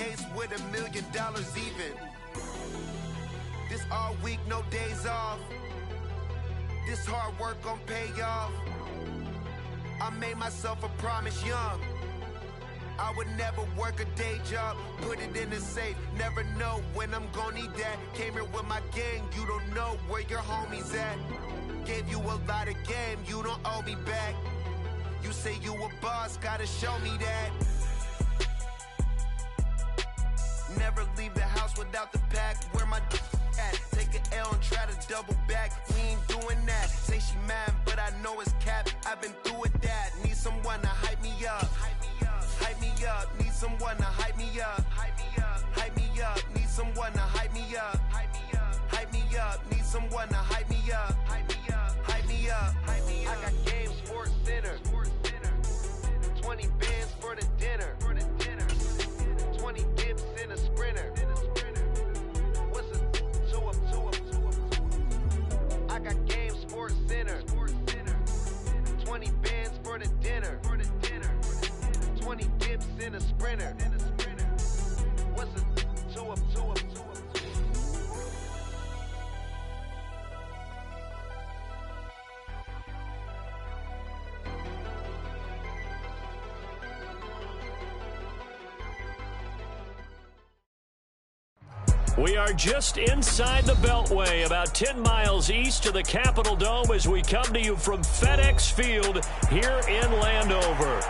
case with $1 million even. This all week, no days off. This hard work gon' pay off. I made myself a promise young. I would never work a day job, put it in the safe. Never know when I'm gon' need that. Came here with my gang, you don't know where your homies at. Gave you a lot of game, you don't owe me back. You say you a boss, gotta show me that. Never leave the house without the pack. Where my at? Take an L and try to double back. We ain't doing that. Say she mad, but I know it's cap. I've been through with that. Need someone to hype me up. Hype me up. Need someone to hype me up. Hype me up. Need someone to hype me up. Hype me up. Need someone to hype me up. Hype me up. I got Game Sports Center. 20 bands for the dinner. 20 dips in a sprinter. What's a two up? I got Game Sports Center. 20 bands for the dinner. 20 dips in a sprinter. What's a two up? We are just inside the Beltway, about 10 miles east of the Capitol Dome as we come to you from FedEx Field here in Landover.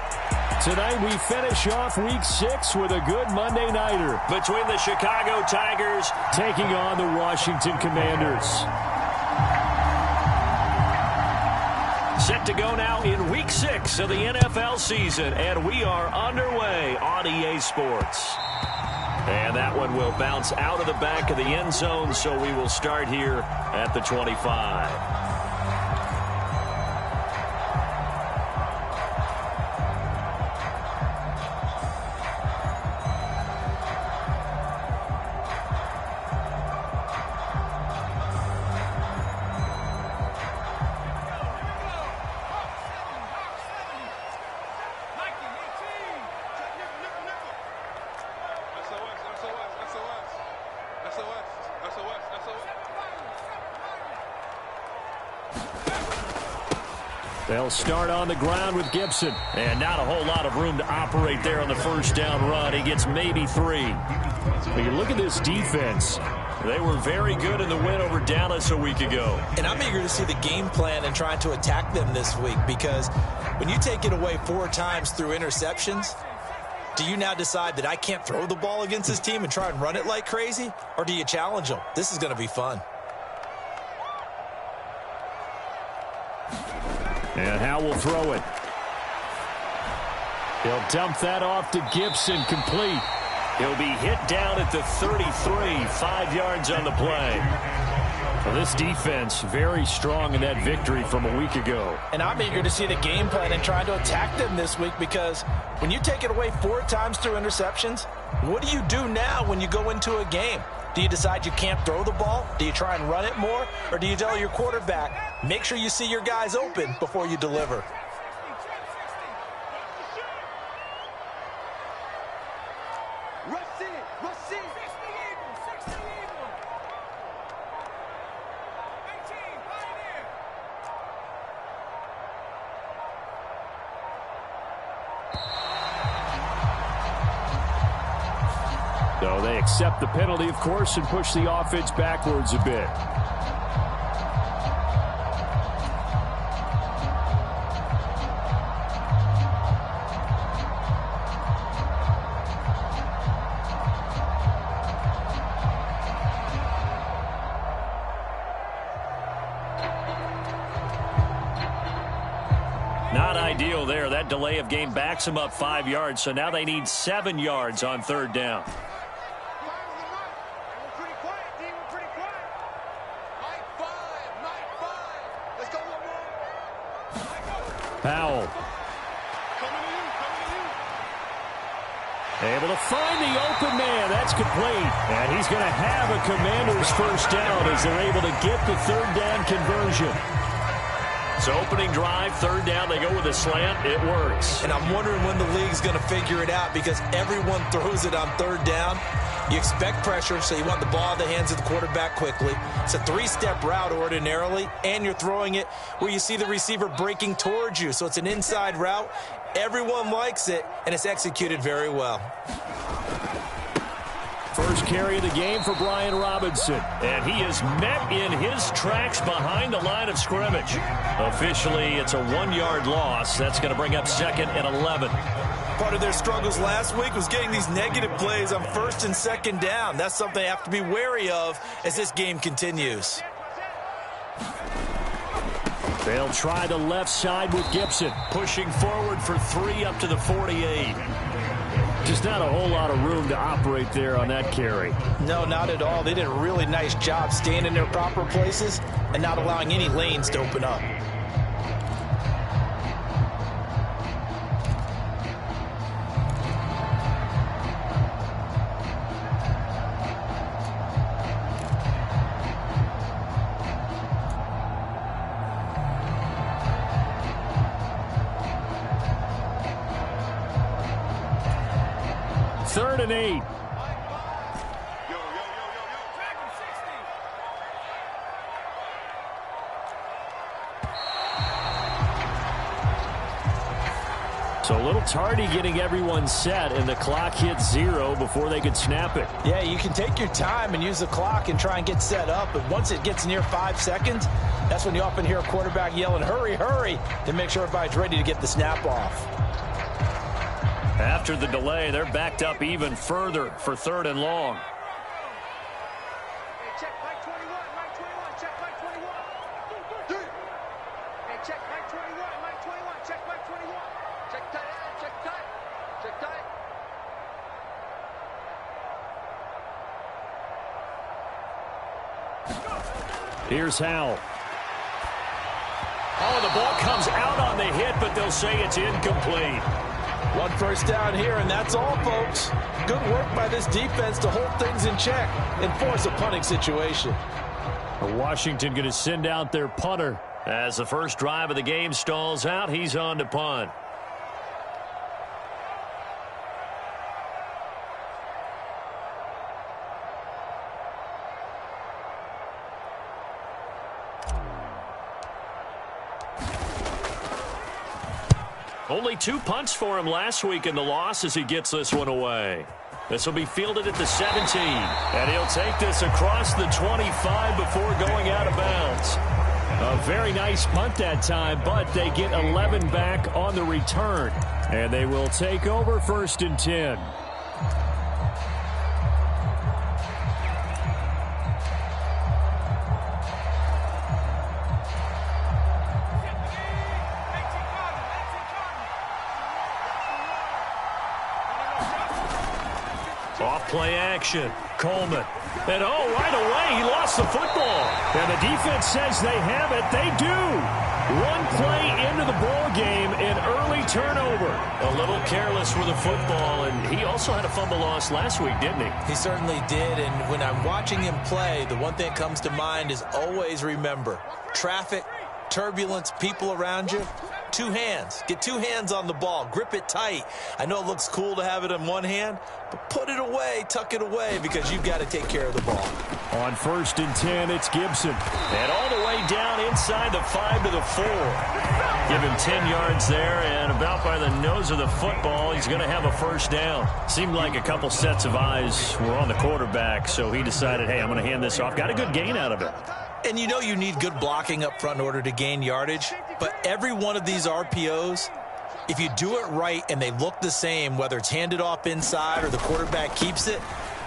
Tonight we finish off Week 6 with a good Monday nighter between the Chicago Tigers taking on the Washington Commanders. Set to go now in Week 6 of the NFL season, and we are underway on EA Sports. And that one will bounce out of the back of the end zone, so we will start here at the 25. They'll start on the ground with Gibson. And not a whole lot of room to operate there on the first down run. He gets maybe 3. But you look at this defense. They were very good in the win over Dallas a week ago. And I'm eager to see the game plan and trying to attack them this week, because when you take it away 4 times through interceptions, do you now decide that I can't throw the ball against this team and try and run it like crazy? Or do you challenge them? This is going to be fun. And Howe will throw it. He'll dump that off to Gibson, complete. He'll be hit down at the 33, 5 yards on the play. Well, this defense very strong in that victory from a week ago. And I'm eager to see the game plan and trying to attack them this week, because when you take it away 4 times through interceptions, what do you do now when you go into a game? Do you decide you can't throw the ball? Do you try and run it more? Or do you tell your quarterback, make sure you see your guys open before you deliver? So they accept the penalty, of course, and push the offense backwards a bit. Not ideal there. That delay of game backs them up 5 yards, so now they need 7 yards on third down. Powell. Able to find the open man. That's complete. And he's going to have a Commanders first down as they're able to get the third down conversion. So opening drive, third down, they go with a slant. It works. And I'm wondering when the league's going to figure it out because everyone throws it on third down. You expect pressure, so you want the ball in the hands of the quarterback quickly. It's a three-step route ordinarily, and you're throwing it where you see the receiver breaking towards you. So it's an inside route. Everyone likes it, and it's executed very well. First carry of the game for Brian Robinson, and he is met in his tracks behind the line of scrimmage. Officially, it's a 1-yard loss. That's going to bring up 2nd and 11. Part of their struggles last week was getting these negative plays on 1st and 2nd down. That's something they have to be wary of as this game continues. They'll try the left side with Gibson, pushing forward for 3 up to the 48. Just not a whole lot of room to operate there on that carry. No, not at all. They did a really nice job staying in their proper places and not allowing any lanes to open up. Third and 8. So a little tardy getting everyone set, and the clock hits 0 before they could snap it. Yeah, you can take your time and use the clock and try and get set up, but once it gets near 5 seconds, that's when you often hear a quarterback yelling, hurry, hurry, to make sure everybody's ready to get the snap off. After the delay, they're backed up even further for 3rd and long. Hey, check Mike 21, Mike 21, check Mike 21. Hey, check Mike 21, Mike 21, check Mike 21. Check tight, check tight, check tight. Here's Howell. Oh, the ball comes out on the hit, but they'll say it's incomplete. 1 first down here, and that's all, folks. Good work by this defense to hold things in check and force a punting situation. Washington going to send out their punter. As the first drive of the game stalls out, he's on to punt. Only 2 punts for him last week in the loss as he gets this one away. This will be fielded at the 17, and he'll take this across the 25 before going out of bounds. A very nice punt that time, but they get 11 back on the return, and they will take over 1st and 10. Off-play action. Coleman. And right away, he lost the football. And the defense says they have it. They do. 1 play into the ball game, an early turnover. A little careless with the football, and he also had a fumble loss last week, didn't he? He certainly did, and when I'm watching him play, the one thing that comes to mind is always remember, traffic, turbulence, people around you. 2 hands. Get 2 hands on the ball. Grip it tight. I know it looks cool to have it in one hand, but put it away, tuck it away, because you've got to take care of the ball. On 1st and 10, it's Gibson. And all the way down inside the 5 to the 4. Give him 10 yards there, and about by the nose of the football, he's going to have a first down. Seemed like a couple sets of eyes were on the quarterback, so he decided, hey, I'm going to hand this off. Got a good gain out of it. And you know you need good blocking up front in order to gain yardage, but every one of these RPOs, if you do it right and they look the same, whether it's handed off inside or the quarterback keeps it,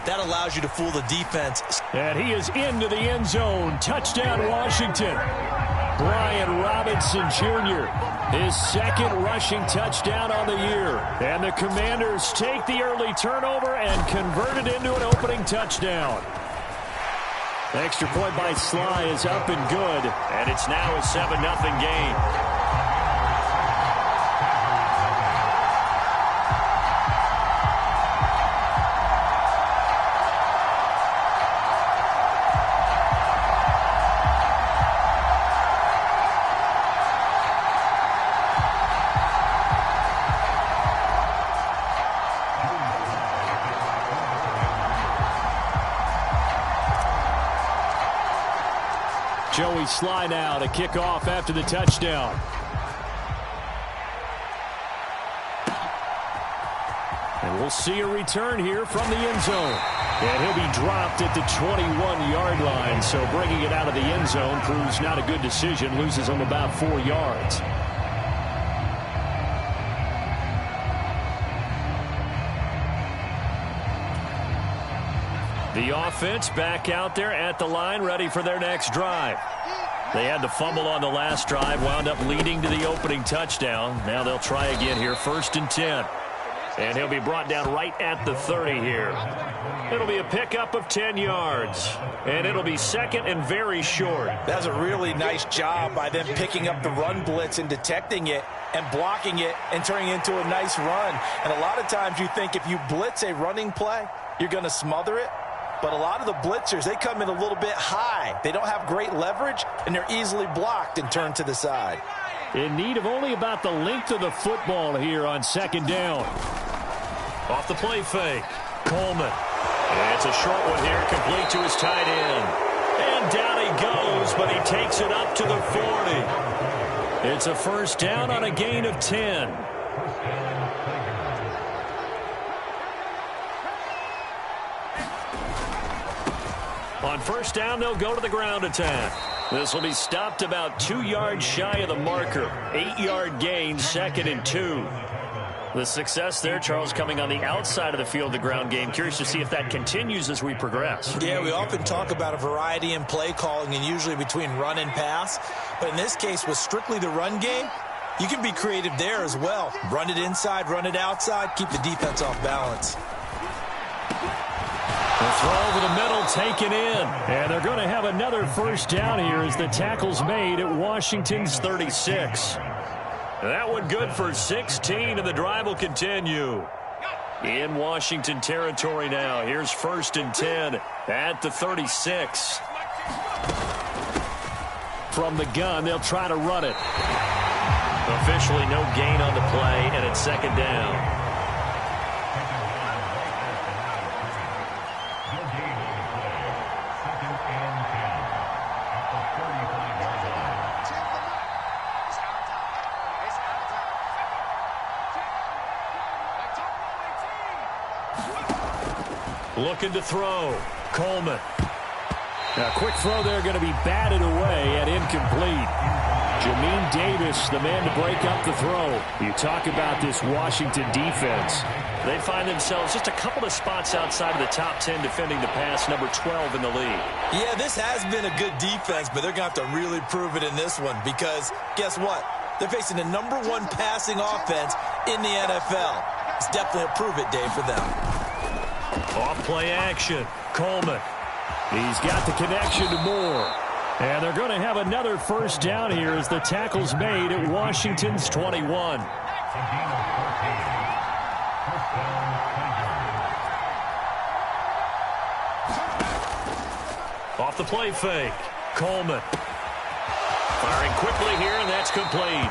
that allows you to fool the defense. And he is into the end zone. Touchdown, Washington. Brian Robinson Jr., his 2nd rushing touchdown on the year. And the Commanders take the early turnover and convert it into an opening touchdown. The extra point by Sly is up and good, and it's now a 7-0 game. Joey Sly now to kick off after the touchdown. And we'll see a return here from the end zone. And he'll be dropped at the 21-yard line. So bringing it out of the end zone proves not a good decision. Loses him about 4 yards. The offense back out there at the line, ready for their next drive. They had the fumble on the last drive, wound up leading to the opening touchdown. Now they'll try again here, 1st and 10. And he'll be brought down right at the 30 here. It'll be a pickup of 10 yards. And it'll be 2nd and very short. That's a really nice job by them picking up the run blitz and detecting it and blocking it and turning it into a nice run. And a lot of times you think if you blitz a running play, you're going to smother it. But a lot of the blitzers, they come in a little bit high. They don't have great leverage, and they're easily blocked and turned to the side. In need of only about the length of the football here on 2nd down. Off the play fake. Coleman. And it's a short one here, complete to his tight end. And down he goes, but he takes it up to the 40. It's a 1st down on a gain of 10. On 1st down, they'll go to the ground attack. This will be stopped about 2 yards shy of the marker. 8-yard gain, 2nd and 2. The success there, Charles, coming on the outside of the field, the ground game. Curious to see if that continues as we progress. Yeah, we often talk about a variety in play calling and usually between run and pass. But in this case, with strictly the run game, you can be creative there as well. Run it inside, run it outside, keep the defense off balance. The throw over the middle taken in. And they're going to have another 1st down here as the tackle's made at Washington's 36. That one good for 16, and the drive will continue. In Washington territory now. Here's 1st and 10 at the 36. From the gun, they'll try to run it. Officially no gain on the play, and it's 2nd down. Looking to throw. Coleman. Now, quick throw there going to be batted away and incomplete. Jamin Davis, the man to break up the throw. You talk about this Washington defense. They find themselves just a couple of spots outside of the top 10 defending the pass, number 12 in the league. Yeah, this has been a good defense, but they're going to have to really prove it in this one because guess what? They're facing the number 1 passing offense in the NFL. It's definitely a prove-it day for them. Off play action. Coleman. He's got the connection to Moore. And they're going to have another 1st down here as the tackle's made at Washington's 21. Off the play fake. Coleman. Firing quickly here, and that's complete.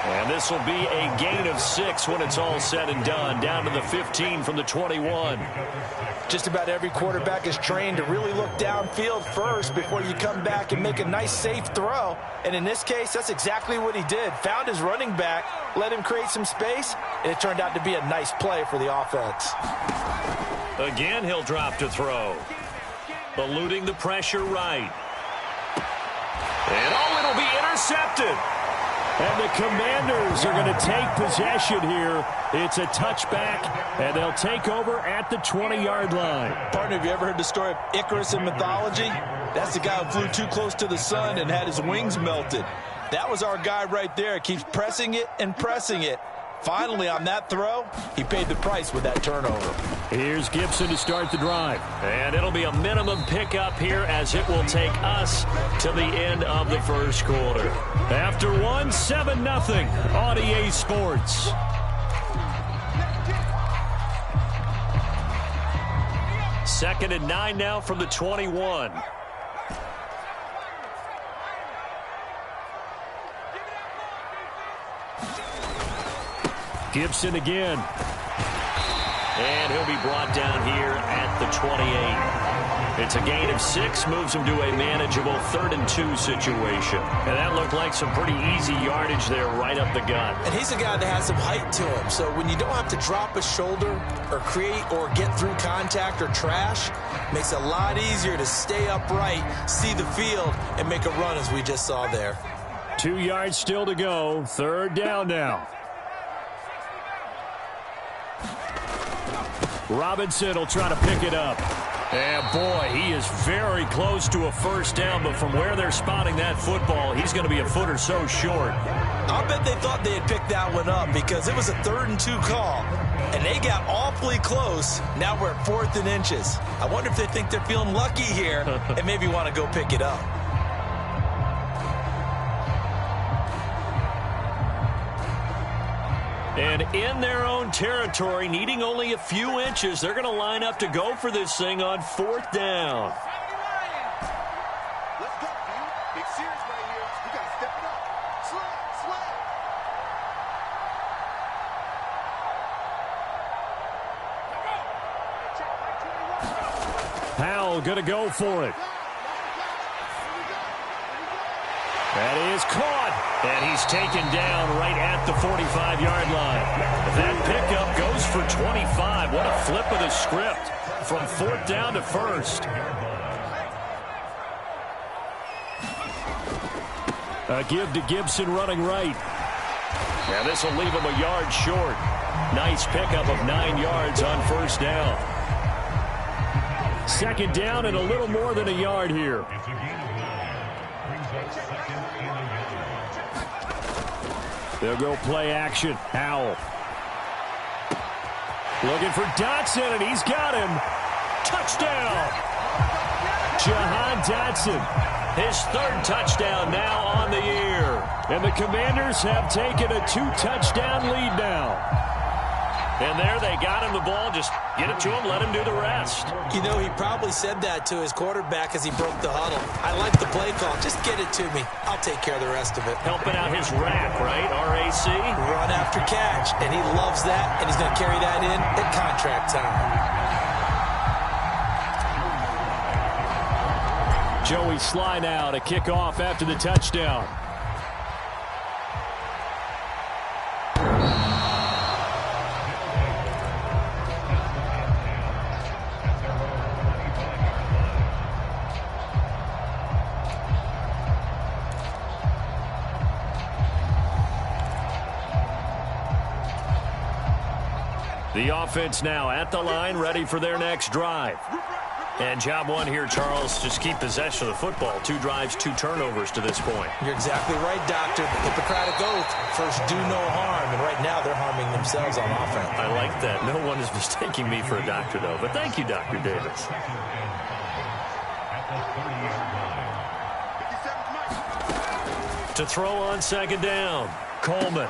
And this will be a gain of 6 when it's all said and done. Down to the 15 from the 21. Just about every quarterback is trained to really look downfield first before you come back and make a nice, safe throw. And in this case, that's exactly what he did. Found his running back, let him create some space, and it turned out to be a nice play for the offense. Again, he'll drop to throw. Eluding the pressure right. And oh, it'll be intercepted. And the Commanders are going to take possession here. It's a touchback, and they'll take over at the 20-yard line. Partner, have you ever heard the story of Icarus in mythology? That's the guy who flew too close to the sun and had his wings melted. That was our guy right there. Keeps pressing it and pressing it. Finally, on that throw, he paid the price with that turnover. Here's Gibson to start the drive. And it'll be a minimum pickup here as it will take us to the end of the first quarter. After 7-0 on EA Sports. Second and 9 now from the 21. Gibson again. And he'll be brought down here at the 28. It's a gain of 6, moves him to a manageable 3rd and 2 situation. And that looked like some pretty easy yardage there right up the gut. And he's a guy that has some height to him. So when you don't have to drop a shoulder or create or get through contact or trash, makes it a lot easier to stay upright, see the field, and make a run as we just saw there. 2 yards still to go. 3rd down now. Robinson will try to pick it up. And boy, he is very close to a 1st down, but from where they're spotting that football, he's going to be a foot or so short. I'll bet they thought they had picked that one up because it was a 3rd and 2 call, and they got awfully close. Now we're at 4th and inches. I wonder if they think they're feeling lucky here and maybe want to go pick it up. And in their own territory, needing only a few inches, they're going to line up to go for this thing on 4th down. Let's go, dude. Big series right here. You got to step it up. Slide. Powell going to go for it. That is caught, and he's taken down right at the 45-yard line. That pickup goes for 25. What a flip of the script from 4th down to 1st. A give to Gibson running right. Now this will leave him a yard short. Nice pickup of 9 yards on 1st down. 2nd down and a little more than a yard here. They'll go play action. Howell. Looking for Dotson, and he's got him. Touchdown! Jahan Dotson. His 3rd touchdown now on the year. And the Commanders have taken a 2-touchdown lead now. And there they got him the ball. Just get it to him, let him do the rest. You know, he probably said that to his quarterback as he broke the huddle. I like the play call. Just get it to me. I'll take care of the rest of it. Helping out his rack, right? RAC? Run after catch. And he loves that, and he's going to carry that in at contract time. Joey Sly now to kick off after the touchdown. The offense now at the line, ready for their next drive. And job 1 here, Charles, just keep possession of the football. 2 drives, 2 turnovers to this point. You're exactly right, Doctor. The Hippocratic Oath, first do no harm. And right now they're harming themselves on offense. I like that. No one is mistaking me for a doctor, though. But thank you, Dr. Davis. To throw on 2nd down, Coleman.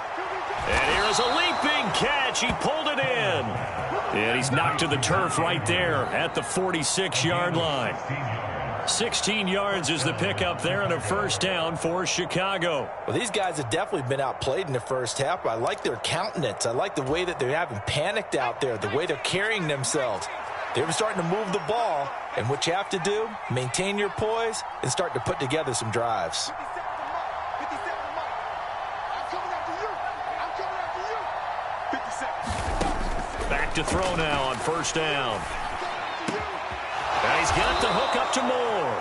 And here is a leaping catch. He pulled it in. And he's knocked to the turf right there at the 46-yard line. 16 yards is the pickup there and a 1st down for Chicago. Well, these guys have definitely been outplayed in the 1st half. I like their countenance. I like the way that they haven't panicked out there, the way they're carrying themselves. They're starting to move the ball, and what you have to do, maintain your poise and start to put together some drives. Back to throw now on 1st down. And he's got the hook up to Moore.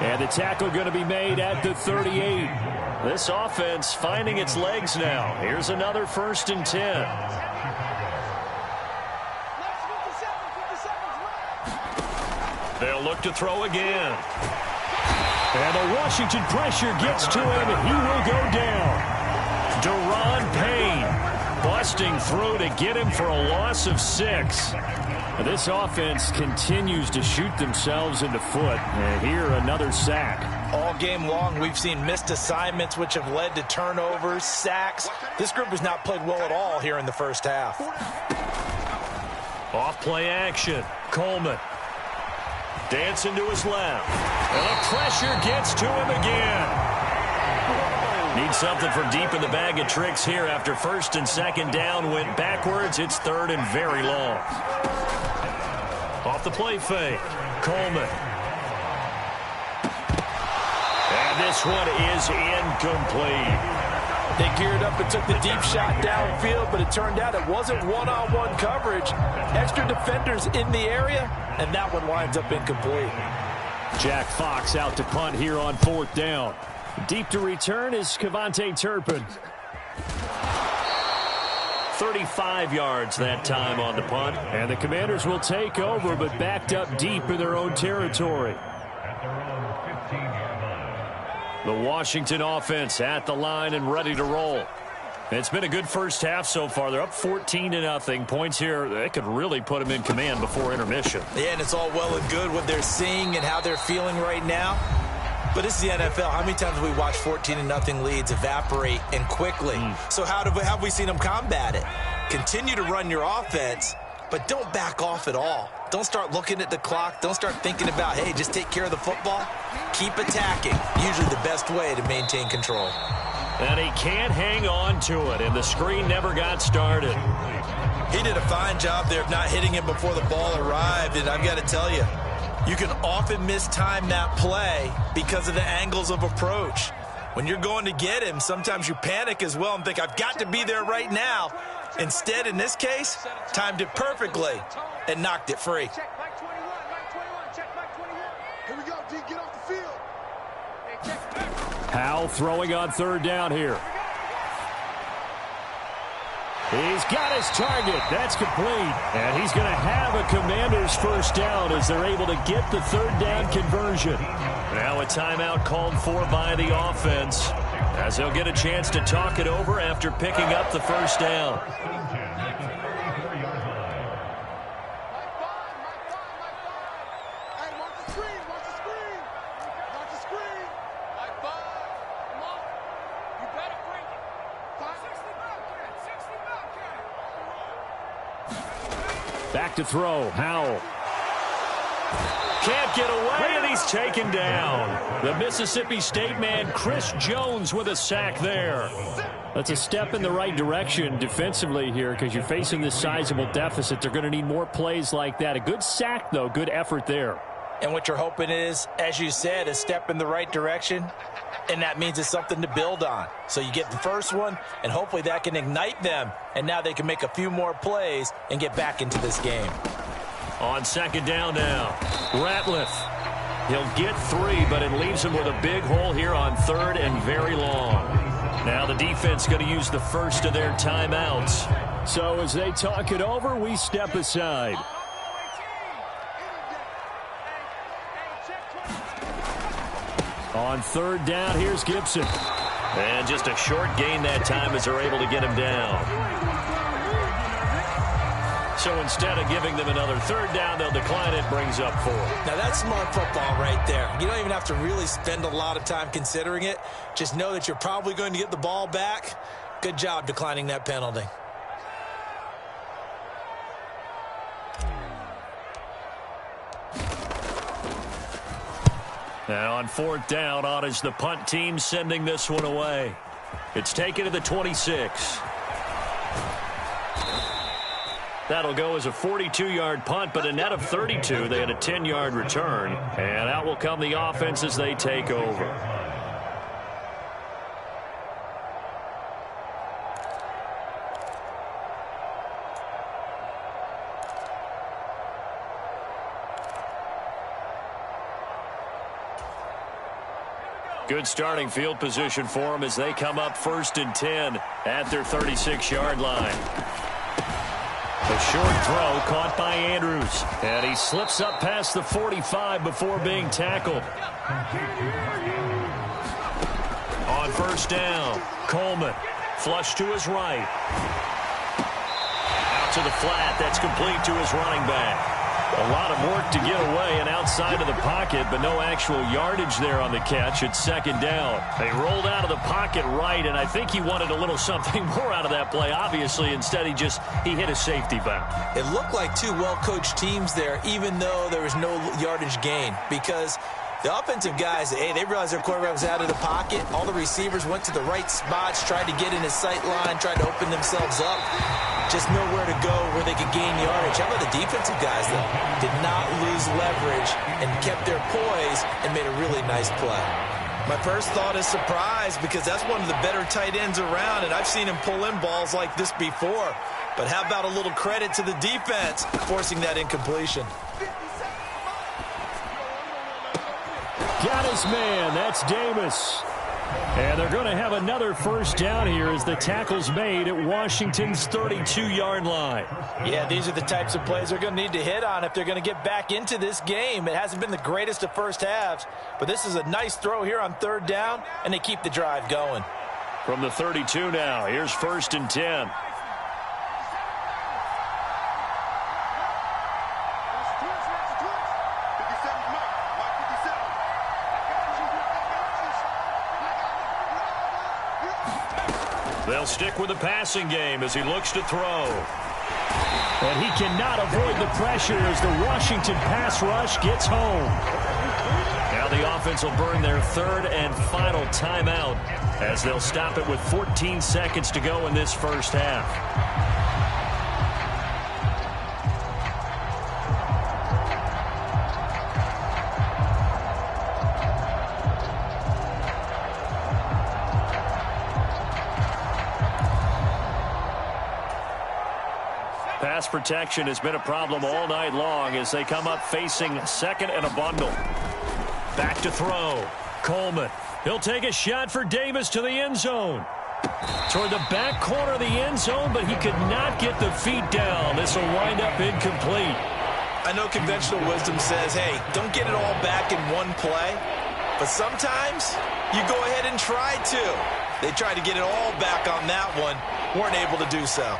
And the tackle going to be made at the 38. This offense finding its legs now. Here's another 1st and 10. They'll look to throw again. And the Washington pressure gets to him, and he will go down. Deron Payne busting through to get him for a loss of 6. This offense continues to shoot themselves in the foot. And here, another sack. All game long, we've seen missed assignments, which have led to turnovers, sacks. This group has not played well at all here in the 1st half. Off play action. Coleman. Dancing to his left. And the pressure gets to him again. Need something from deep in the bag of tricks here after first and second down went backwards. It's third and very long. Off the play fake, Coleman. And this one is incomplete. They geared up and took the deep shot downfield, but it turned out it wasn't one-on-one coverage. Extra defenders in the area, and that one winds up incomplete. Jack Fox out to punt here on fourth down. Deep to return is Kevontae Turpin. 35 yards that time on the punt. And the Commanders will take over, but backed up deep in their own territory. The Washington offense at the line and ready to roll. It's been a good first half so far. They're up 14-0. Points here, they could really put them in command before intermission. Yeah, and it's all well and good what they're seeing and how they're feeling right now. But it's the NFL. How many times have we watched 14-0 leads evaporate and quickly? So have we seen them combat it? Continue to run your offense, but don't back off at all. Don't start looking at the clock. Don't start thinking about, hey, just take care of the football. Keep attacking. Usually the best way to maintain control. And he can't hang on to it, and the screen never got started. He did a fine job there of not hitting him before the ball arrived, and I've got to tell you, you can often mistime that play because of the angles of approach. When you're going to get him, sometimes you panic as well and think, I've got to be there right now. Instead, in this case, timed it perfectly and knocked it free. Check Mike 21, Mike 21, check Mike 21. Here we go, D, get off the field. Hey, check. Howell throwing on third down here. He's got his target. That's complete. And he's going to have a Commanders first down as they're able to get the third down conversion. Now a timeout called for by the offense as they'll get a chance to talk it over after picking up the first down. Back to throw, Howell. Can't get away, and he's taken down. The Mississippi State man, Chris Jones, with a sack there. That's a step in the right direction defensively here because you're facing this sizable deficit. They're going to need more plays like that. A good sack, though. Good effort there. And what you're hoping is, as you said, a step in the right direction, and that means it's something to build on. So you get the first one, and hopefully that can ignite them, and now they can make a few more plays and get back into this game. On second down now, Ratliff. He'll get 3, but it leaves him with a big hole here on third and very long. Now the defense going to use the first of their timeouts. So as they talk it over, we step aside. On third down, here's Gibson. And just a short gain that time as they're able to get him down. So instead of giving them another third down, they'll decline it, brings up 4. Now that's smart football right there. You don't even have to really spend a lot of time considering it. Just know that you're probably going to get the ball back. Good job declining that penalty. And on fourth down, on is the punt team sending this one away. It's taken to the 26. That'll go as a 42-yard punt, but a net of 32. They had a 10-yard return. And out will come the offense as they take over. Good starting field position for them as they come up 1st and 10 at their 36-yard line. A short throw caught by Andrews. And he slips up past the 45 before being tackled. On first down, Coleman. Flush to his right. Out to the flat. That's complete to his running back. A lot of work to get away and outside of the pocket, but no actual yardage there on the catch. It's second down. They rolled out of the pocket right, and I think he wanted a little something more out of that play. Obviously, instead, he hit a safety valve. It looked like two well-coached teams there, even though there was no yardage gain, because The offensive guys, hey, they realized their quarterback was out of the pocket. All the receivers went to the right spots, tried to get in his sight line, tried to open themselves up. Just nowhere to go where they could gain yardage. How about the defensive guys, though? Did not lose leverage and kept their poise and made a really nice play. My first thought is surprise, because that's one of the better tight ends around, and I've seen him pull in balls like this before. But how about a little credit to the defense forcing that incompletion? Got his man. That's Davis. And they're going to have another first down here as the tackle's made at Washington's 32-yard line. Yeah, these are the types of plays they're going to need to hit on if they're going to get back into this game. It hasn't been the greatest of first halves, but this is a nice throw here on third down, and they keep the drive going. From the 32 now, here's 1st and 10. They'll stick with the passing game as he looks to throw. And he cannot avoid the pressure as the Washington pass rush gets home. Now the offense will burn their third and final timeout as they'll stop it with 14 seconds to go in this first half. Pass protection has been a problem all night long as they come up facing second and a bundle. Back to throw. Coleman. He'll take a shot for Davis to the end zone. Toward the back corner of the end zone, but he could not get the feet down. This will wind up incomplete. I know conventional wisdom says, hey, don't get it all back in one play. But sometimes you go ahead and try to. They tried to get it all back on that one. Weren't able to do so.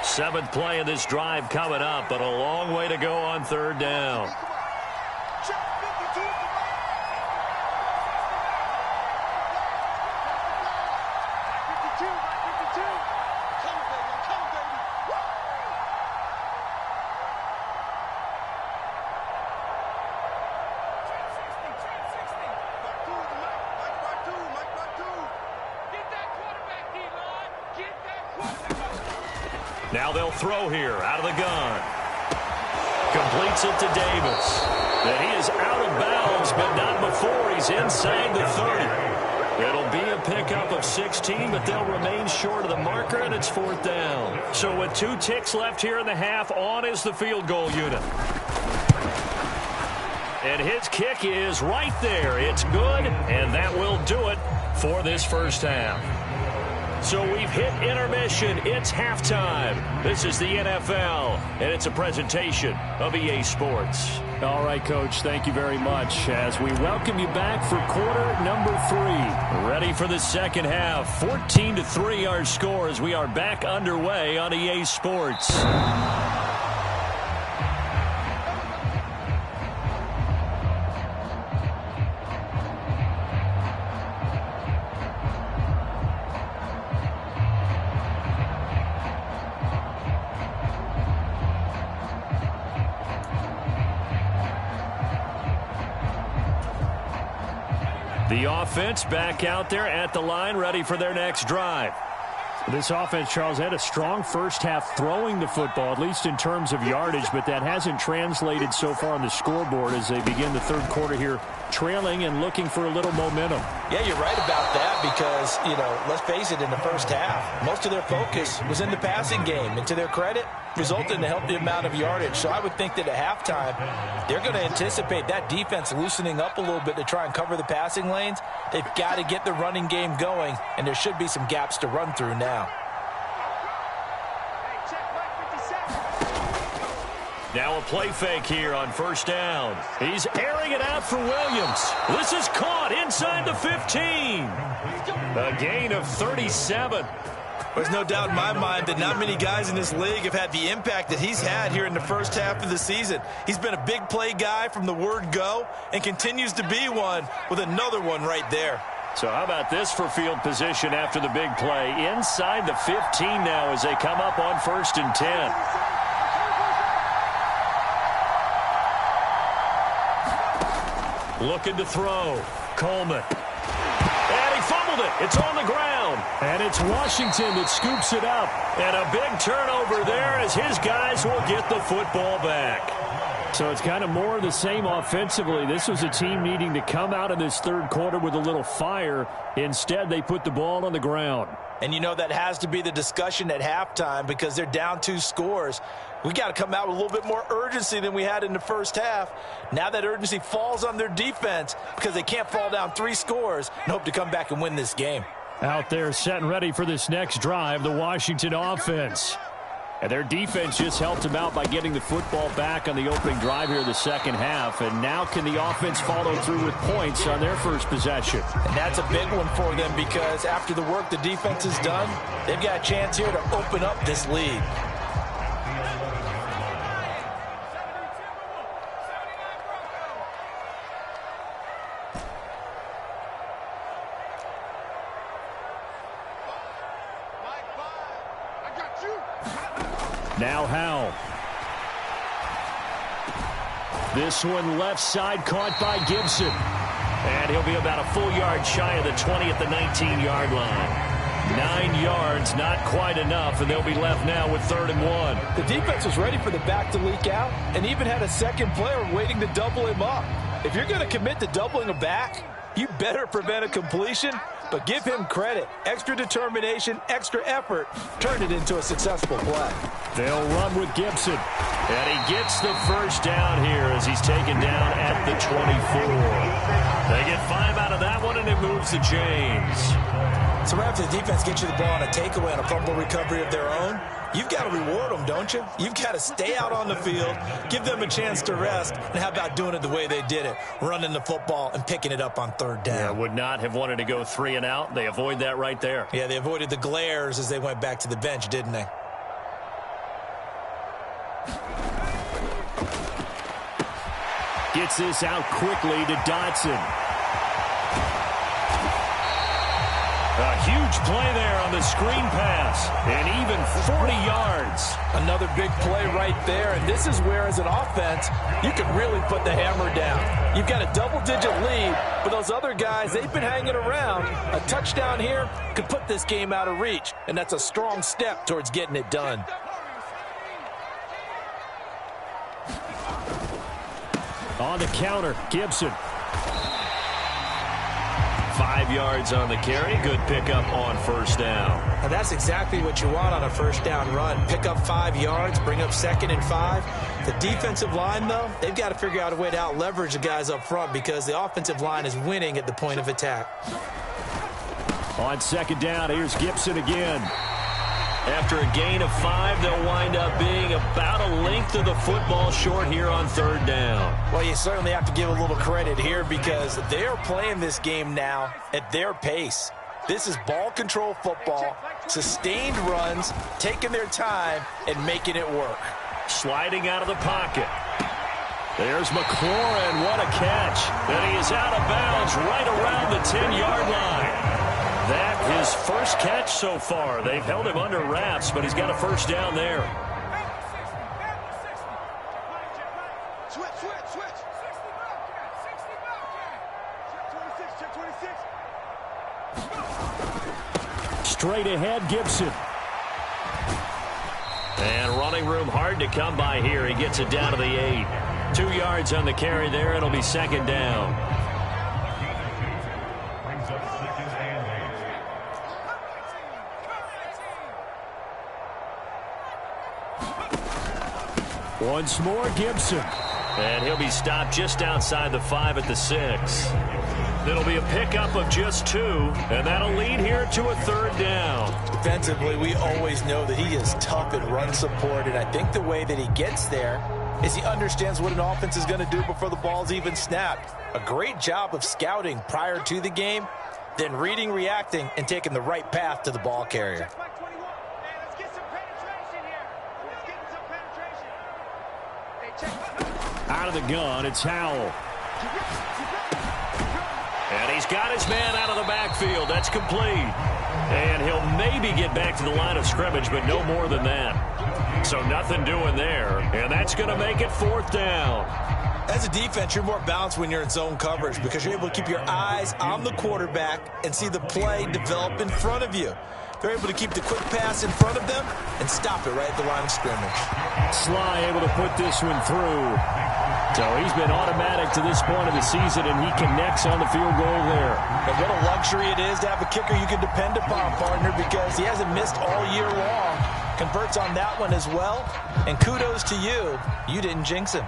7th play of this drive coming up, but a long way to go on third down. Now they'll throw here out of the gun. Completes it to Davis. And he is out of bounds, but not before he's inside the 30. It'll be a pickup of 16, but they'll remain short of the marker, and it's 4th down. So with 2 ticks left here in the half, on is the field goal unit. And his kick is right there. It's good, and that will do it for this first half. So we've hit intermission. It's halftime. This is the NFL, and it's a presentation of EA Sports. All right, Coach, thank you very much as we welcome you back for quarter number 3. Ready for the second half. 14-3 our score as we are back underway on EA Sports. The offense back out there at the line, ready for their next drive. This offense, Charles, had a strong first half throwing the football, at least in terms of yardage, but that hasn't translated so far on the scoreboard as they begin the third quarter here, trailing and looking for a little momentum. Yeah, you're right about that because, let's face it, in the first half, most of their focus was in the passing game. And to their credit, resulted in a healthy amount of yardage. So I would think that at halftime, they're going to anticipate that defense loosening up a little bit to try and cover the passing lanes. They've got to get the running game going, and there should be some gaps to run through now. Now a play fake here on first down. He's airing it out for Williams. This is caught inside the 15. A gain of 37. There's no doubt in my mind that not many guys in this league have had the impact that he's had here in the first half of the season. He's been a big play guy from the word go and continues to be one with another one right there. So how about this for field position after the big play? Inside the 15 now as they come up on 1st and 10. Looking to throw. Coleman. And he fumbled it. It's on the ground. And it's Washington that scoops it up. And a big turnover there as his guys will get the football back. So it's kind of more of the same offensively. This was a team needing to come out of this third quarter with a little fire. Instead, they put the ball on the ground. And you know that has to be the discussion at halftime because they're down 2 scores. We got to come out with a little bit more urgency than we had in the first half. Now that urgency falls on their defense because they can't fall down 3 scores and hope to come back and win this game. Out there set and ready for this next drive, the Washington offense. And their defense just helped them out by getting the football back on the opening drive here in the second half. And now can the offense follow through with points on their first possession? And that's a big one for them because after the work the defense has done, they've got a chance here to open up this lead. Now Howell. This one left side caught by Gibson. And he'll be about a full yard shy of the 20 at the 19-yard line. 9 yards, not quite enough, and they'll be left now with 3rd and 1. The defense was ready for the back to leak out and even had a second player waiting to double him up. If you're going to commit to doubling a back, you better prevent a completion, but give him credit. Extra determination, extra effort, turned it into a successful play. They'll run with Gibson. And he gets the first down here as he's taken down at the 24. They get 5 out of that one, and it moves the chains. So right after the defense gets you the ball on a takeaway and a fumble recovery of their own, you've got to reward them, don't you? You've got to stay out on the field, give them a chance to rest, and how about doing it the way they did it, running the football and picking it up on 3rd down. Yeah, would not have wanted to go 3 and out. They avoid that right there. Yeah, they avoided the glares as they went back to the bench, didn't they? Gets this out quickly to Dotson. A huge play there on the screen pass, and even 40 yards. Another big play right there, and this is where, as an offense, you can really put the hammer down. You've got a double-digit lead, but those other guys, they've been hanging around. A touchdown here could put this game out of reach, and that's a strong step towards getting it done. On the counter, Gibson. 5 yards on the carry. Good pickup on 1st down. And that's exactly what you want on a 1st down run. Pick up 5 yards, bring up 2nd and 5. The defensive line, though, they've got to figure out a way to out-leverage the guys up front because the offensive line is winning at the point of attack. On 2nd down, here's Gibson again. After a gain of 5, they'll wind up being about a length of the football short here on 3rd down. Well, you certainly have to give a little credit here because they're playing this game now at their pace. This is ball control football, sustained runs, taking their time and making it work. Sliding out of the pocket. There's McLaurin. What a catch. And he is out of bounds right around the 10-yard line. That his first catch so far. They've held him under wraps, but he's got a 1st down there. Switch. Straight ahead, Gibson. And running room hard to come by here. He gets it down to the 8. 2 yards on the carry there. It'll be 2nd down. Once more, Gibson. And he'll be stopped just outside the 5 at the 6. It'll be a pickup of just 2, and that'll lead here to a 3rd down. Defensively, we always know that he is tough at run support, and I think the way that he gets there is he understands what an offense is going to do before the ball's even snapped. A great job of scouting prior to the game, then reading, reacting, and taking the right path to the ball carrier. Out of the gun, it's Howell. And he's got his man out of the backfield. That's complete. And he'll maybe get back to the line of scrimmage, but no more than that. So nothing doing there. And that's going to make it 4th down. As a defense, you're more balanced when you're in zone coverage because you're able to keep your eyes on the quarterback and see the play develop in front of you. They're able to keep the quick pass in front of them and stop it right at the line of scrimmage. Sly able to put this one through. So he's been automatic to this point of the season, and he connects on the field goal there. And what a luxury it is to have a kicker you can depend upon, partner, because he hasn't missed all year long. Converts on that one as well. And kudos to you. You didn't jinx him.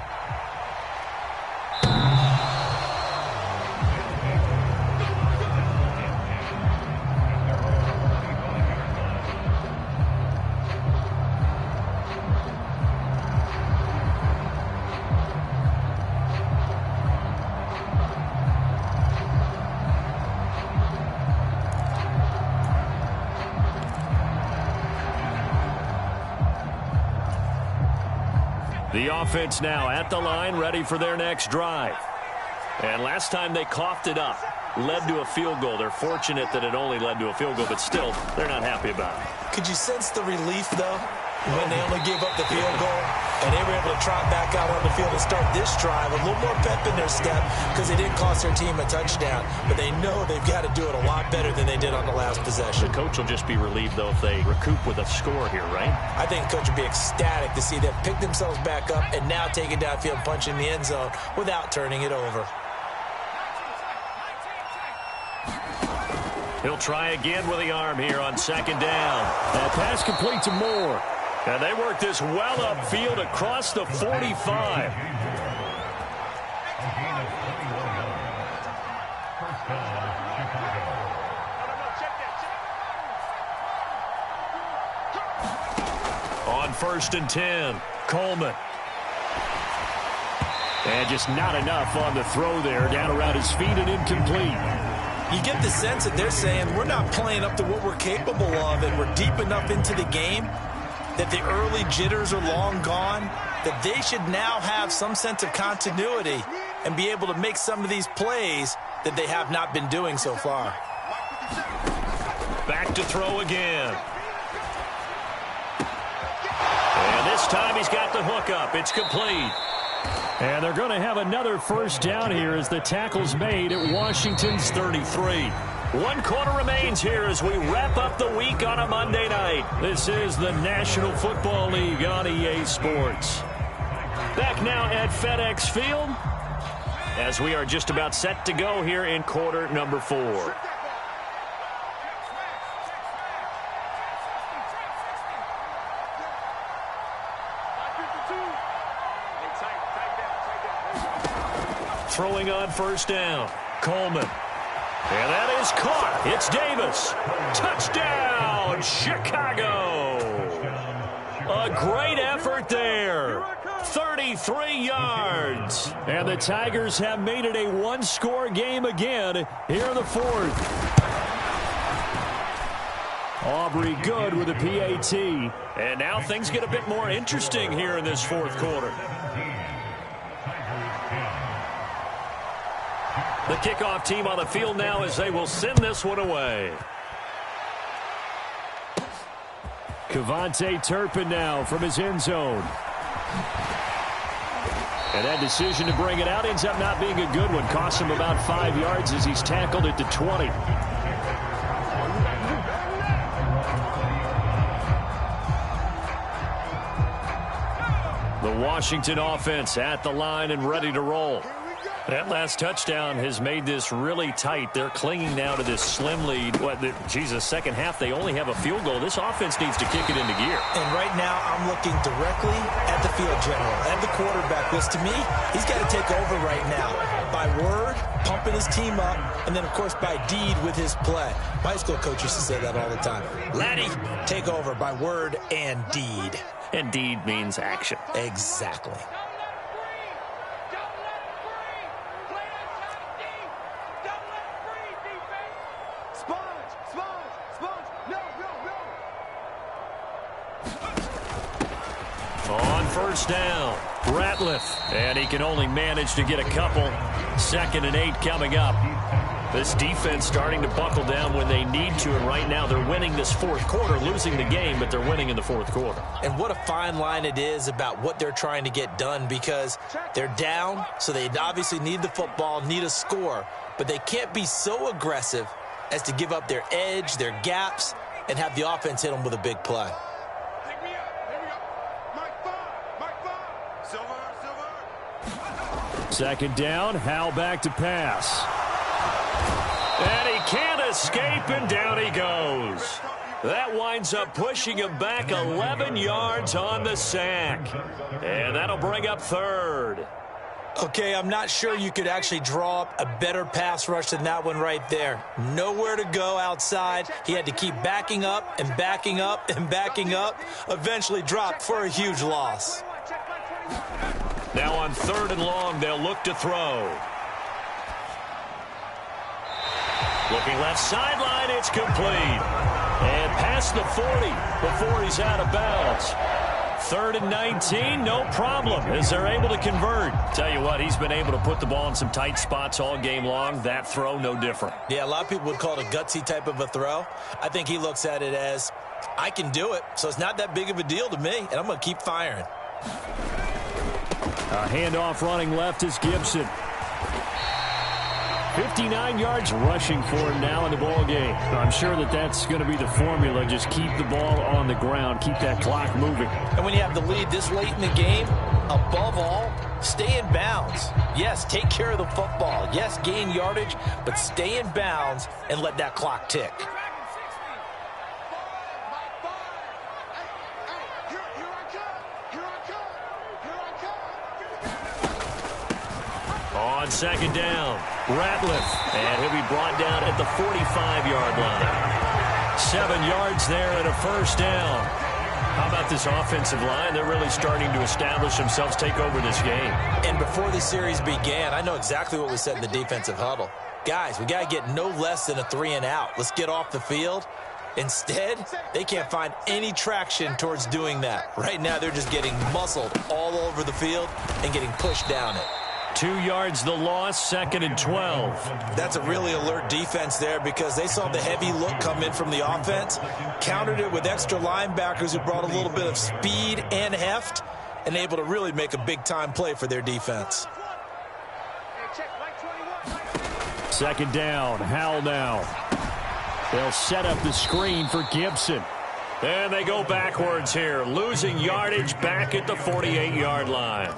The offense now at the line, ready for their next drive. And last time they coughed it up, led to a field goal. They're fortunate that it only led to a field goal, but still, they're not happy about it. Could you sense the relief, though, when they only gave up the field goal and they were able to trot back out on the field and start this drive with a little more pep in their step because they didn't cost their team a touchdown, but they know they've got to do it a lot better than they did on the last possession. The coach will just be relieved, though, if they recoup with a score here, right? I think the coach would be ecstatic to see them pick themselves back up and now take it downfield and punch in the end zone without turning it over. He'll try again with the arm here on second down. That pass complete to Moore. And they work this well upfield across the 45. On 1st and 10, Coleman. And just not enough on the throw there. Down around his feet and incomplete. You get the sense that they're saying we're not playing up to what we're capable of, and we're deep enough into the game that the early jitters are long gone, that they should now have some sense of continuity and be able to make some of these plays that they have not been doing so far. Back to throw again. And this time he's got the hook up. It's complete. And they're going to have another first down here as the tackle's made at Washington's 33. 1 quarter remains here as we wrap up the week on a Monday night. This is the National Football League on EA Sports. Back now at FedEx Field as we are just about set to go here in quarter number 4. Throwing on first down, Coleman. And that is caught. It's Davis. Touchdown, Chicago. A great effort there. 33 yards. And the Tigers have made it a one-score game again here in the 4th. Aubrey good with a PAT. And now things get a bit more interesting here in this 4th quarter. The kickoff team on the field now as they will send this one away. Kevontae Turpin now from his end zone. And that decision to bring it out ends up not being a good one. Costs him about 5 yards as he's tackled at the 20. The Washington offense at the line and ready to roll. That last touchdown has made this really tight. They're clinging now to this slim lead. Second half, they only have a field goal. This offense needs to kick it into gear. And right now, I'm looking directly at the field general and the quarterback. Because to me, he's got to take over right now. By word, pumping his team up, and then, of course, by deed with his play. My high school coach used to say that all the time. Laddie, take over by word and deed. And deed means action. Exactly. On first down, Ratliff, and he can only manage to get a couple. 2nd and 8 coming up. This defense starting to buckle down when they need to, and right now they're winning this fourth quarter, losing the game, but they're winning in the fourth quarter. And what a fine line it is about what they're trying to get done, because they're down, so they obviously need the football, need a score, but they can't be so aggressive as to give up their edge, their gaps, and have the offense hit them with a big play. Second down, Howell back to pass. And he can't escape, and down he goes. That winds up pushing him back 11 yards on the sack. And that'll bring up 3rd. Okay, I'm not sure you could actually draw up a better pass rush than that one right there. Nowhere to go outside. He had to keep backing up and backing up and backing up. Eventually dropped for a huge loss. Now on 3rd and long, they'll look to throw. Looking left sideline, it's complete. And past the 40 before he's out of bounds. 3rd and 19, no problem, as they're able to convert. Tell you what, he's been able to put the ball in some tight spots all game long. That throw, no different. Yeah, a lot of people would call it a gutsy type of a throw. I think he looks at it as, I can do it, so it's not that big of a deal to me, and I'm going to keep firing. A handoff running left is Gibson. 59 yards rushing for him now in the ball game. I'm sure that's going to be the formula. Just keep the ball on the ground. Keep that clock moving. And when you have the lead this late in the game, above all, stay in bounds. Yes, take care of the football. Yes, gain yardage, but stay in bounds and let that clock tick. On 2nd down, Ratliff, and he'll be brought down at the 45-yard line. 7 yards there and a 1st down. How about this offensive line? They're really starting to establish themselves, take over this game. And before the series began, I know exactly what we said in the defensive huddle. Guys, we got to get no less than a 3 and out. Let's get off the field. Instead, they can't find any traction towards doing that. Right now, they're just getting muscled all over the field and getting pushed down it. 2 yards the loss, 2nd and 12. That's a really alert defense there, because they saw the heavy look come in from the offense, countered it with extra linebackers who brought a little bit of speed and heft, and able to really make a big-time play for their defense. 2nd down, Howell now. They'll set up the screen for Gibson. And they go backwards here, losing yardage back at the 48-yard line.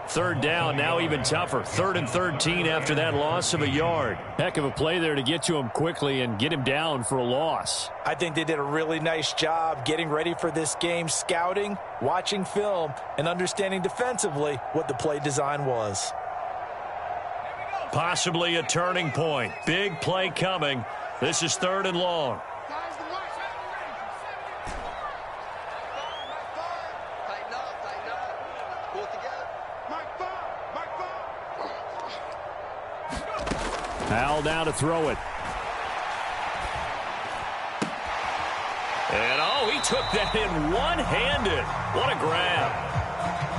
3rd down, now even tougher. 3rd and 13 after that loss of a yard. Heck of a play there to get to him quickly and get him down for a loss. I think they did a really nice job getting ready for this game, scouting, watching film, and understanding defensively what the play design was. Possibly a turning point. Big play coming. This is 3rd and long. Howell down to throw it. And, oh, he took that in one-handed. What a grab.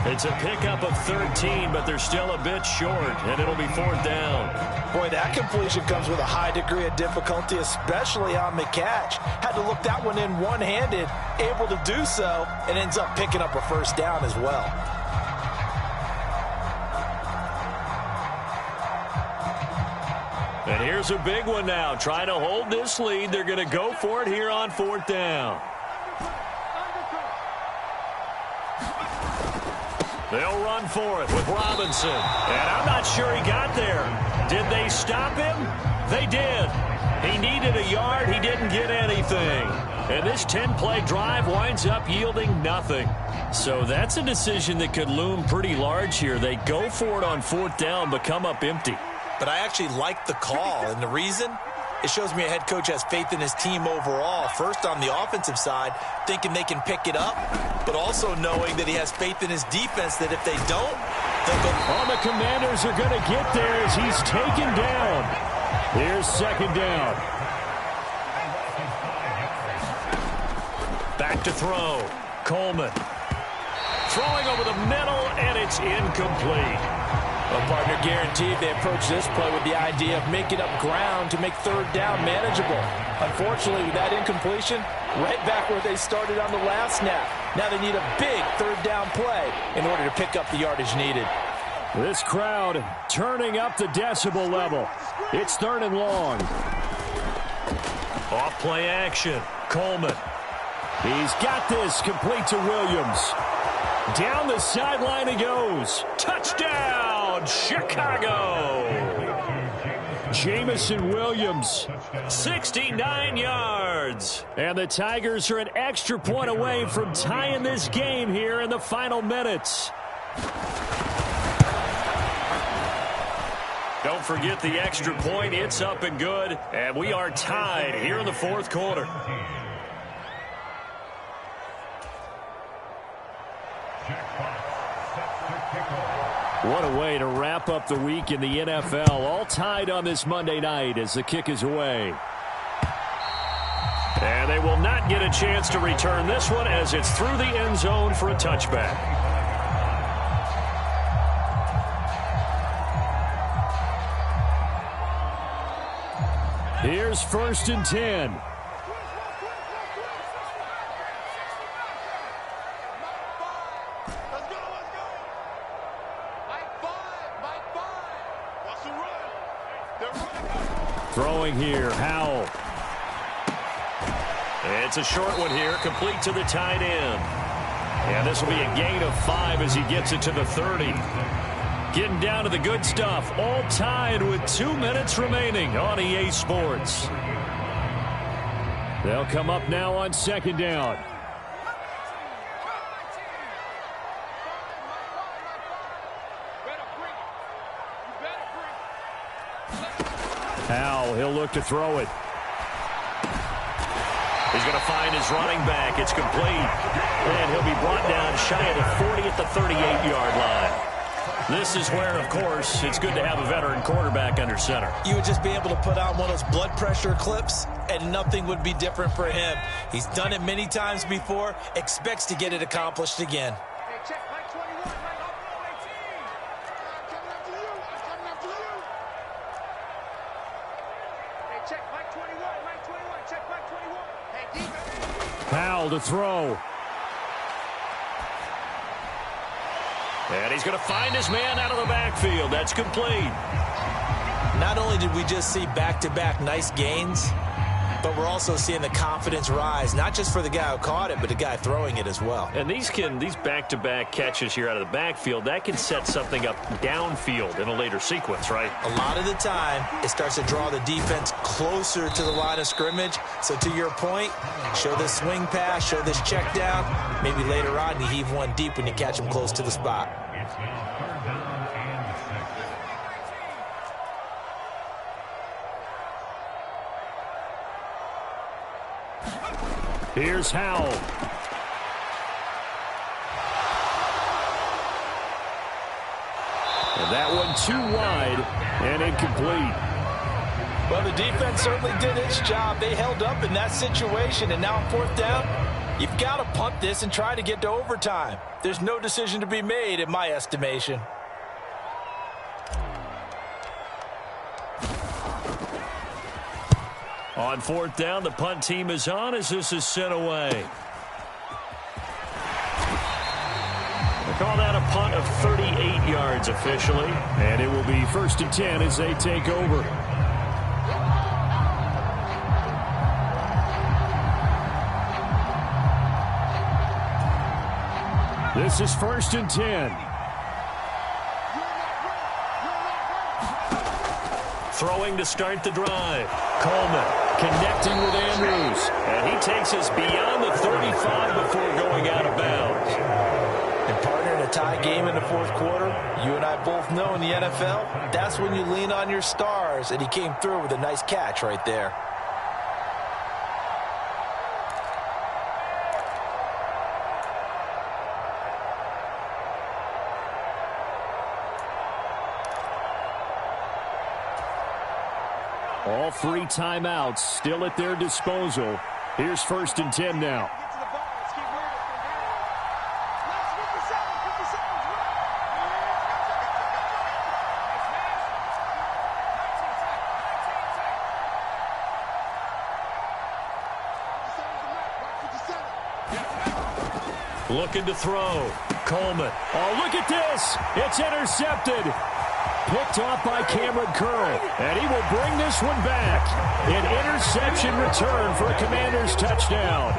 It's a pickup of 13, but they're still a bit short, and it'll be 4th down. Boy, that completion comes with a high degree of difficulty, especially on the catch. Had to look that one in one-handed, able to do so, and ends up picking up a 1st down as well. And here's a big one now. Trying to hold this lead. They're going to go for it here on 4th down. They'll run for it with Robinson. And I'm not sure he got there. Did they stop him? They did. He needed a yard. He didn't get anything. And this 10-play drive winds up yielding nothing. So that's a decision that could loom pretty large here. They go for it on 4th down, but come up empty. But I actually like the call, and the reason? It shows me a head coach has faith in his team overall. First, on the offensive side, thinking they can pick it up, but also knowing that he has faith in his defense that if they don't, they'll go. All the Commanders are going to get there as he's taken down. Here's 2nd down. Back to throw. Coleman. throwing over the middle, and it's incomplete. Well, partner, guaranteed they approach this play with the idea of making up ground to make third down manageable. Unfortunately, with that incompletion, right back where they started on the last snap. Now they need a big third down play in order to pick up the yardage needed. This crowd turning up the decibel level. It's 3rd and long. Off play action. Coleman. He's got this, complete to Williams. Down the sideline he goes. Touchdown, Chicago. Jamison Williams, 69 yards. And the Tigers are an extra point away from tying this game here in the final minutes. Don't forget the extra point. It's up and good. And we are tied here in the 4th quarter. What a way to wrap up the week in the NFL. All tied on this Monday night as the kick is away. And they will not get a chance to return this one as it's through the end zone for a touchback. Here's 1st and 10. Throwing here, Howell. It's a short one here, complete to the tight end. And this will be a gain of 5 as he gets it to the 30. Getting down to the good stuff, all tied with 2 minutes remaining on EA Sports. They'll come up now on 2nd down. Howell, he'll look to throw it. He's going to find his running back. It's complete. And he'll be brought down shy of the 40 at the 38-yard line. This is where, of course, it's good to have a veteran quarterback under center. You would just be able to put on one of those blood pressure clips, and nothing would be different for him. He's done it many times before, expects to get it accomplished again. Hey, check Mike 21, Mike 18. Coming after you. I'm coming after you. Hey, check Mike 21, Mike 21. Check Mike 21. Hey, defense. Howell to throw. And he's going to find his man out of the backfield. That's complete. Not only did we just see back-to-back nice gains, but we're also seeing the confidence rise, not just for the guy who caught it, but the guy throwing it as well. And these back-to-back catches here out of the backfield, that can set something up downfield in a later sequence, right? A lot of the time, it starts to draw the defense closer to the line of scrimmage. So to your point, show this swing pass, show this check down. Maybe later on you heave one deep when you catch him close to the spot. Here's Howell. And that one too wide and incomplete. Well, the defense certainly did its job. They held up in that situation, and now on 4th down, you've got to punt this and try to get to overtime. There's no decision to be made in my estimation. On 4th down, the punt team is on as this is sent away. They call that a punt of 38 yards officially. And it will be 1st and 10 as they take over. This is 1st and 10. Throwing to start the drive. Coleman connecting with Andrews. And he takes us beyond the 35 before going out of bounds. And partner, in a tie game in the 4th quarter, you and I both know in the NFL, that's when you lean on your stars. And he came through with a nice catch right there. All 3 timeouts still at their disposal. Here's 1st and 10 now. Get to the ball. Let's keep moving. Let's get the Looking to throw. Coleman. Oh, look at this. It's intercepted. Picked off by Cameron Curl. And he will bring this one back. An interception return for a Commanders touchdown.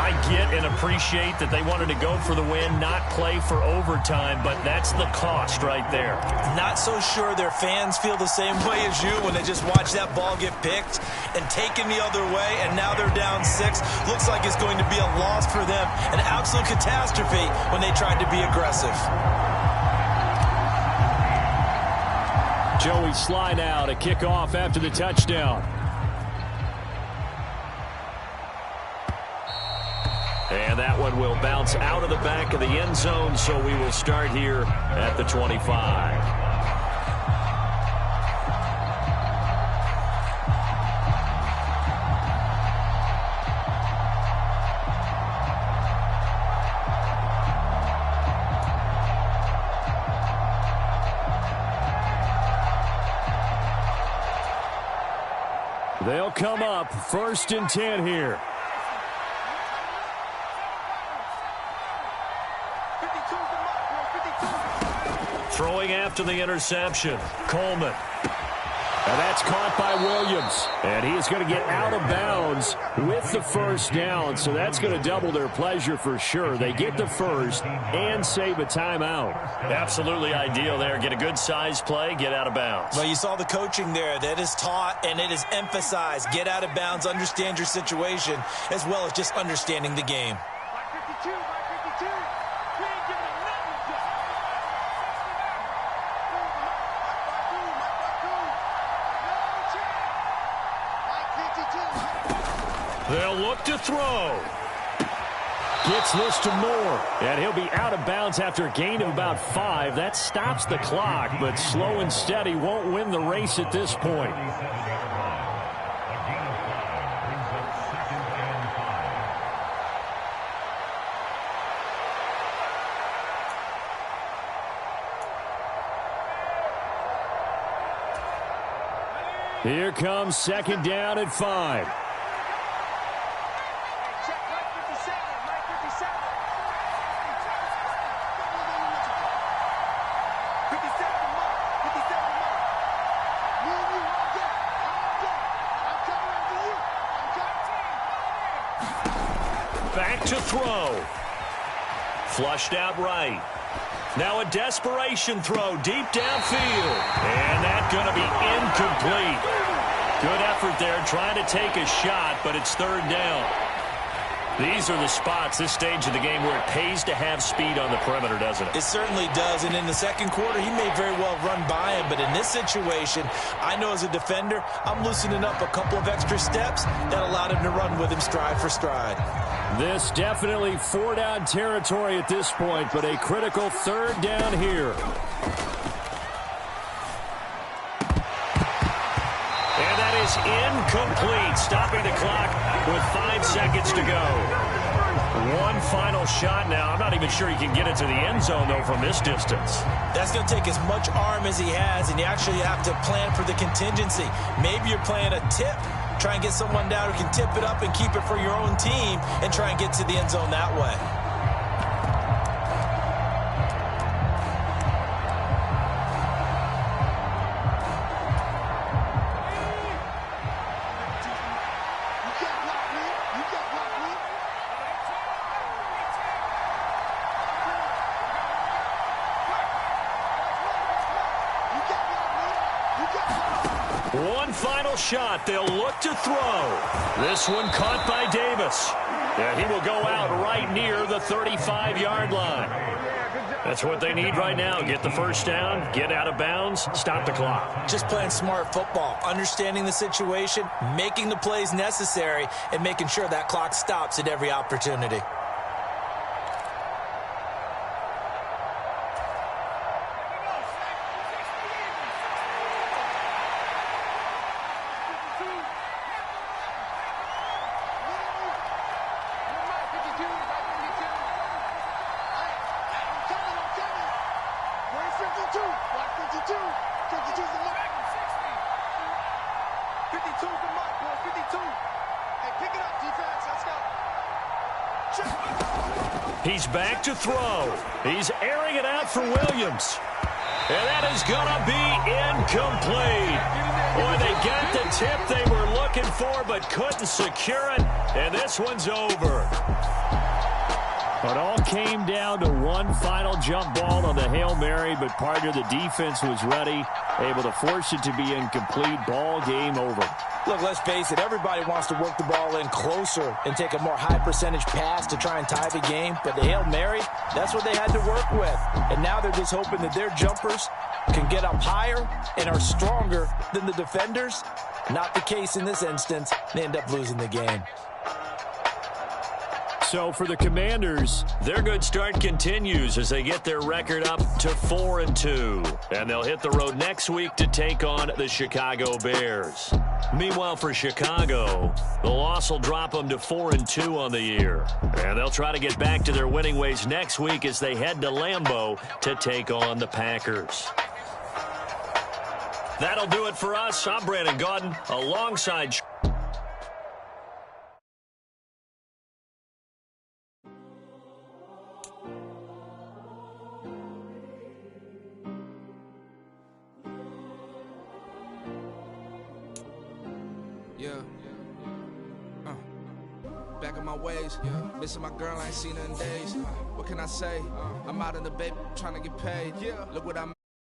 I get and appreciate that they wanted to go for the win, not play for overtime, but that's the cost right there. Not so sure their fans feel the same way as you when they just watch that ball get picked and taken the other way, and now they're down 6. Looks like it's going to be a loss for them, an absolute catastrophe when they tried to be aggressive. Joey Sly now to kick off after the touchdown. And that one will bounce out of the back of the end zone, so we will start here at the 25. They'll come up 1st and 10 here. Throwing after the interception. Coleman. And that's caught by Williams. And he is going to get out of bounds with the first down. So that's going to double their pleasure for sure. They get the first and save a timeout. Absolutely ideal there. Get a good size play, get out of bounds. Well, you saw the coaching there. That is taught and it is emphasized. Get out of bounds, understand your situation, as well as just understanding the game. They'll look to throw. Gets this to Moore. And he'll be out of bounds after a gain of about 5. That stops the clock, but slow and steady won't win the race at this point. Here comes 2nd down at 5. Back to throw. Flushed out right. Now a desperation throw deep downfield. And that's going to be incomplete. Good effort there trying to take a shot, but it's 3rd down. These are the spots, this stage of the game, where it pays to have speed on the perimeter, doesn't it? It certainly does, and in the second quarter, he may very well run by him, but in this situation, I know as a defender, I'm loosening up a couple of extra steps that allowed him to run with him stride for stride. This definitely 4-down territory at this point, but a critical 3rd down here. And that is incomplete, stopping the clock with 5 seconds to go. One final shot now. I'm not even sure he can get it to the end zone, though, from this distance. That's going to take as much arm as he has, and you actually have to plan for the contingency. Maybe you're playing a tip. Try and get someone down who can tip it up and keep it for your own team and try and get to the end zone that way. One final shot. They'll look to throw. This one caught by Davis. And he will go out right near the 35-yard line. That's what they need right now. Get the first down, get out of bounds, stop the clock. Just playing smart football, understanding the situation, making the plays necessary, and making sure that clock stops at every opportunity. He's back to throw. He's airing it out for Williams. And that is going to be incomplete. Boy, they got the tip they were looking for but couldn't secure it. And this one's over. It all came down to one final jump ball on the Hail Mary, but partner, the defense was ready, able to force it to be incomplete. Ball game over. Look, let's face it, everybody wants to work the ball in closer and take a more high-percentage pass to try and tie the game. But the Hail Mary, that's what they had to work with. And now they're just hoping that their jumpers can get up higher and are stronger than the defenders. Not the case in this instance. They end up losing the game. So for the Commanders, their good start continues as they get their record up to 4-2. And they'll hit the road next week to take on the Chicago Bears. Meanwhile, for Chicago, the loss will drop them to 4-2 on the year. And they'll try to get back to their winning ways next week as they head to Lambeau to take on the Packers. That'll do it for us. I'm Brandon Gaudin alongside... Back in my ways, missing my girl, I ain't seen her in days. What can I say? I'm out in the baby, trying to get paid. Look what I'm